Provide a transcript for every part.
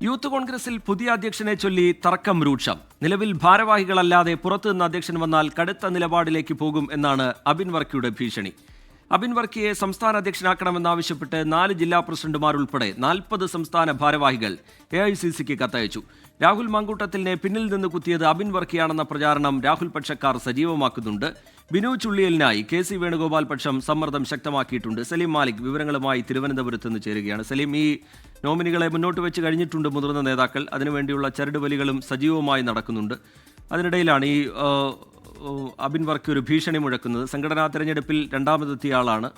Youth കോൺഗ്രസിൽ പുതിയ അധ്യക്ഷനെ ചൊല്ലി തർക്കം രൂക്ഷം. നിലവിൽ ഭാരവാഹികളല്ലാതെ പുറത്തുനിന്ന് അധ്യക്ഷൻ വന്നാൽ കടുത്ത നിലപാടിലേക്ക് പോകും എന്നാണ് അബിൻ വർക്കിയുടെ ഭീഷണി. അബിൻ വർക്കിയെ സംസ്ഥാന അധ്യക്ഷനാക്കണമെന്നാവശ്യപ്പെട്ട് 4 ജില്ലാ പ്രസിഡന്റുമാരുൾപ്പെടെ 40 സംസ്ഥാന ഭാരവാഹികൾ AICCക്ക് കത്തയച്ചു. രാഹുൽ മാങ്കൂട്ടത്തിലിനെ പിന്നിൽ നിന്ന് കുത്തിയത് അബിൻ വർക്കിയാണെന്ന പ്രചാരണം രാഹുൽ പക്ഷക്കാർ സജീവമാക്കുന്നുണ്ട്. ബിനു ചുള്ളിയലിനായി KC വേണുഗോപാൽ പക്ഷം സമ്മർദ്ദം ശക്തമാക്കിയിട്ടുണ്ട്. സലീം മാലിക് വിവരങ്ങളുമായി തിരുവനന്തപുരത്ത് നിന്ന് ചേരുകയാണ്. സലീം, ഈ നോമിനികളെ മുന്നോട്ട് വെച്ച് കഴിഞ്ഞിട്ടുണ്ട് മുതിർന്ന നേതാക്കൾ. അതിനുവേണ്ടിയുള്ള ചരടുവലികളും സജീവമായി നടക്കുന്നുണ്ട്. അതിനിടയിലാണ് ഈ അബിൻ വർക്കി ഒരു ഭീഷണി മുഴക്കുന്നത്. സംഘടനാ തെരഞ്ഞെടുപ്പിൽ രണ്ടാമതെത്തിയ ആളാണ്.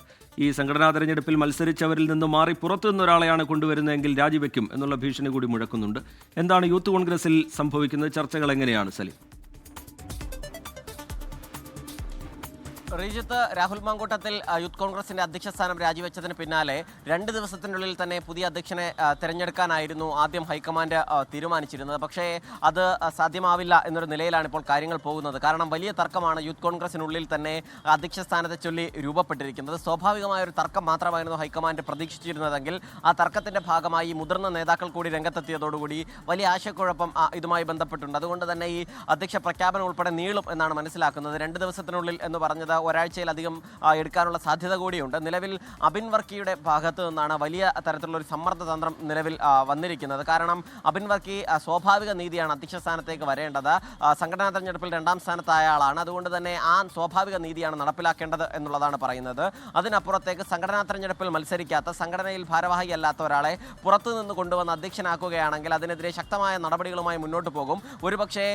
ഈ സംഘടനാ തെരഞ്ഞെടുപ്പിൽ മത്സരിച്ചവരിൽ നിന്ന് മാറി പുറത്തു നിന്നൊരാളെയാണ് കൊണ്ടുവരുന്നതെങ്കിൽ രാജിവെക്കും എന്നുള്ള ഭീഷണി കൂടി മുഴക്കുന്നുണ്ട്. എന്താണ് യൂത്ത് കോൺഗ്രസിൽ സംഭവിക്കുന്നത്? ചർച്ചകൾ എങ്ങനെയാണ് സലീം? റീജിത്ത്, രാഹുൽ മാങ്കൂട്ടത്തിൽ യൂത്ത് കോൺഗ്രസിന്റെ അധ്യക്ഷ സ്ഥാനം രാജിവെച്ചതിന് പിന്നാലെ 2 ദിവസത്തിനുള്ളിൽ തന്നെ പുതിയ അധ്യക്ഷനെ തെരഞ്ഞെടുക്കാനായിരുന്നു ആദ്യം ഹൈക്കമാൻഡ് തീരുമാനിച്ചിരുന്നത്. പക്ഷേ അത് സാധ്യമാവില്ല എന്നൊരു നിലയിലാണ് ഇപ്പോൾ കാര്യങ്ങൾ പോകുന്നത്. കാരണം വലിയ തർക്കമാണ് യൂത്ത് കോൺഗ്രസിനുള്ളിൽ തന്നെ അധ്യക്ഷ സ്ഥാനത്തെ ചൊല്ലി രൂപപ്പെട്ടിരിക്കുന്നത്. സ്വാഭാവികമായ ഒരു തർക്കം മാത്രമായിരുന്നു ഹൈക്കമാൻഡ് പ്രതീക്ഷിച്ചിരുന്നതെങ്കിൽ ആ തർക്കത്തിന്റെ ഭാഗമായി മുതിർന്ന നേതാക്കൾ കൂടി രംഗത്തെത്തിയതോടുകൂടി വലിയ ആശയക്കുഴപ്പം ഇതുമായി ബന്ധപ്പെട്ടുണ്ട്. അതുകൊണ്ട് തന്നെ ഈ അധ്യക്ഷ പ്രഖ്യാപനം ഉൾപ്പെടെ നീളും എന്നാണ് മനസ്സിലാക്കുന്നത്. 2 ദിവസത്തിനുള്ളിൽ എന്ന് പറഞ്ഞത് ഒരാഴ്ചയിലധികം എടുക്കാനുള്ള സാധ്യത കൂടിയുണ്ട്. നിലവിൽ അബിൻ വർക്കിയുടെ ഭാഗത്ത് നിന്നാണ് വലിയ തരത്തിലുള്ള ഒരു സമ്മർദ്ദ തന്ത്രം നിലവിൽ വന്നിരിക്കുന്നത്. കാരണം അബിൻ വർക്കി സ്വാഭാവിക നീതിയാണ് അധ്യക്ഷ സ്ഥാനത്തേക്ക് വരേണ്ടത്. സംഘടനാ തെരഞ്ഞെടുപ്പിൽ 2ാം സ്ഥാനത്തായ ആളാണ്. അതുകൊണ്ട് തന്നെ ആ സ്വാഭാവിക നീതിയാണ് നടപ്പിലാക്കേണ്ടത് എന്നുള്ളതാണ് പറയുന്നത്. അതിനപ്പുറത്തേക്ക് സംഘടനാ തെരഞ്ഞെടുപ്പിൽ മത്സരിക്കാത്ത, സംഘടനയിൽ ഭാരവാഹിയല്ലാത്ത ഒരാളെ പുറത്തുനിന്ന് കൊണ്ടുവന്ന് അധ്യക്ഷനാക്കുകയാണെങ്കിൽ അതിനെതിരെ ശക്തമായ നടപടികളുമായി മുന്നോട്ട് പോകും. ഒരുപക്ഷേ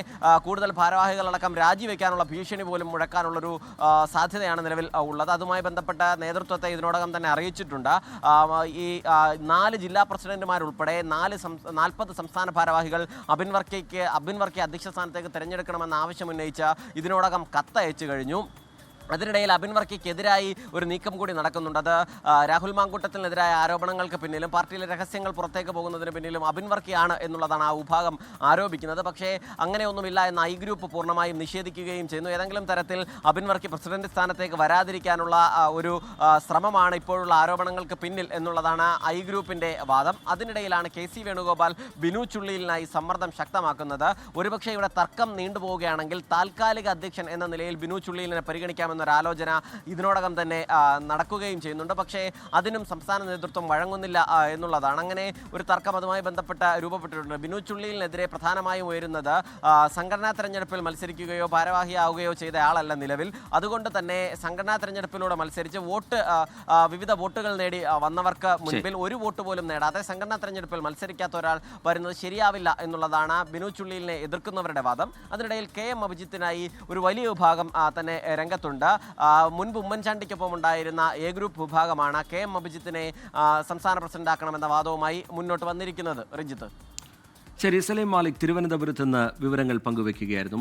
കൂടുതൽ ഭാരവാഹികളടക്കം രാജിവെക്കാനുള്ള ഭീഷണി പോലും മുഴക്കാനുള്ളൊരു സാധ്യതയാണ് നിലവിൽ ഉള്ളത്. അതുമായി ബന്ധപ്പെട്ട നേതൃത്വത്തെ ഇതിനോടകം തന്നെ അറിയിച്ചിട്ടുണ്ട്. ഈ 4 ജില്ലാ പ്രസിഡന്റുമാരുൾപ്പെടെ 40 സംസ്ഥാന ഭാരവാഹികൾ അബിൻ വർക്കി അധ്യക്ഷ സ്ഥാനത്തേക്ക് തിരഞ്ഞെടുക്കണമെന്ന ആവശ്യം ഉന്നയിച്ച ഇതിനോടകം കത്തയച്ചു കഴിഞ്ഞു. അതിനിടയിൽ അബിൻ വർക്കിക്കെതിരായി ഒരു നീക്കം കൂടി നടക്കുന്നുണ്ട്. അത് രാഹുൽ മാങ്കൂട്ടത്തിനെതിരായ ആരോപണങ്ങൾക്ക് പിന്നിലും പാർട്ടിയിലെ രഹസ്യങ്ങൾ പുറത്തേക്ക് പോകുന്നതിന് പിന്നിലും അബിൻ വർക്കിയാണ് എന്നുള്ളതാണ് ആ വിഭാഗം ആരോപിക്കുന്നത്. പക്ഷേ അങ്ങനെയൊന്നുമില്ല എന്ന് ഐ ഗ്രൂപ്പ് പൂർണ്ണമായും നിഷേധിക്കുകയും ചെയ്യുന്നു. ഏതെങ്കിലും തരത്തിൽ അബിൻ വർക്കി പ്രസിഡന്റ് സ്ഥാനത്തേക്ക് വരാതിരിക്കാനുള്ള ഒരു ശ്രമമാണ് ഇപ്പോഴുള്ള ആരോപണങ്ങൾക്ക് പിന്നിൽ എന്നുള്ളതാണ് ഐ ഗ്രൂപ്പിന്റെ വാദം. അതിനിടയിലാണ് KC വേണുഗോപാൽ ബിനു ചുള്ളിയിലിനായി സമ്മർദ്ദം ശക്തമാക്കുന്നത്. ഒരുപക്ഷെ ഇവിടെ തർക്കം നീണ്ടുപോവുകയാണെങ്കിൽ താൽക്കാലിക അധ്യക്ഷൻ എന്ന നിലയിൽ ബിനു ചുള്ളിയിലിനെ പരിഗണിക്കാമെന്ന് ഒരാലോചന ഇതിനോടകം തന്നെ നടക്കുകയും ചെയ്യുന്നുണ്ട്. പക്ഷേ അതിനും സംസ്ഥാന നേതൃത്വം വഴങ്ങുന്നില്ല എന്നുള്ളതാണ്. അങ്ങനെ ഒരു തർക്കം അതുമായി ബന്ധപ്പെട്ട് രൂപപ്പെട്ടിട്ടുണ്ട്. ബിനു ചുള്ളിയിലിനെതിരെ പ്രധാനമായും ഉയരുന്നത് സംഘടനാ തെരഞ്ഞെടുപ്പിൽ മത്സരിക്കുകയോ ഭാരവാഹിയാവുകയോ ചെയ്ത ആളല്ല നിലവിൽ. അതുകൊണ്ട് തന്നെ സംഘടനാ തെരഞ്ഞെടുപ്പിലൂടെ മത്സരിച്ച് വിവിധ വോട്ടുകൾ നേടി വന്നവർക്ക് മുൻപിൽ ഒരു വോട്ട് പോലും നേടാതെ സംഘടനാ തെരഞ്ഞെടുപ്പിൽ മത്സരിക്കാത്ത ഒരാൾ വരുന്നത് ശരിയാവില്ല എന്നുള്ളതാണ് ബിനു ചുള്ളിയിലിനെ എതിർക്കുന്നവരുടെ വാദം. അതിനിടയിൽ KM അഭിജിത്തിനായി ഒരു വലിയ വിഭാഗം തന്നെ രംഗത്തുണ്ട്. മുൻപ് ഉമ്മൻചാണ്ടിക്കൊപ്പം ഉണ്ടായിരുന്ന A ഗ്രൂപ്പ് വിഭാഗമാണ് KM അഭിജിത്തിനെ സംസ്ഥാന പ്രസിഡന്റാക്കണമെന്ന വാദവുമായി മുന്നോട്ട് വന്നിരിക്കുന്നത്. റിജിത്ത്, ശരി. സലീം മാലിക് തിരുവനന്തപുരത്ത് നിന്ന് വിവരങ്ങൾ പങ്കുവയ്ക്കുകയായിരുന്നു.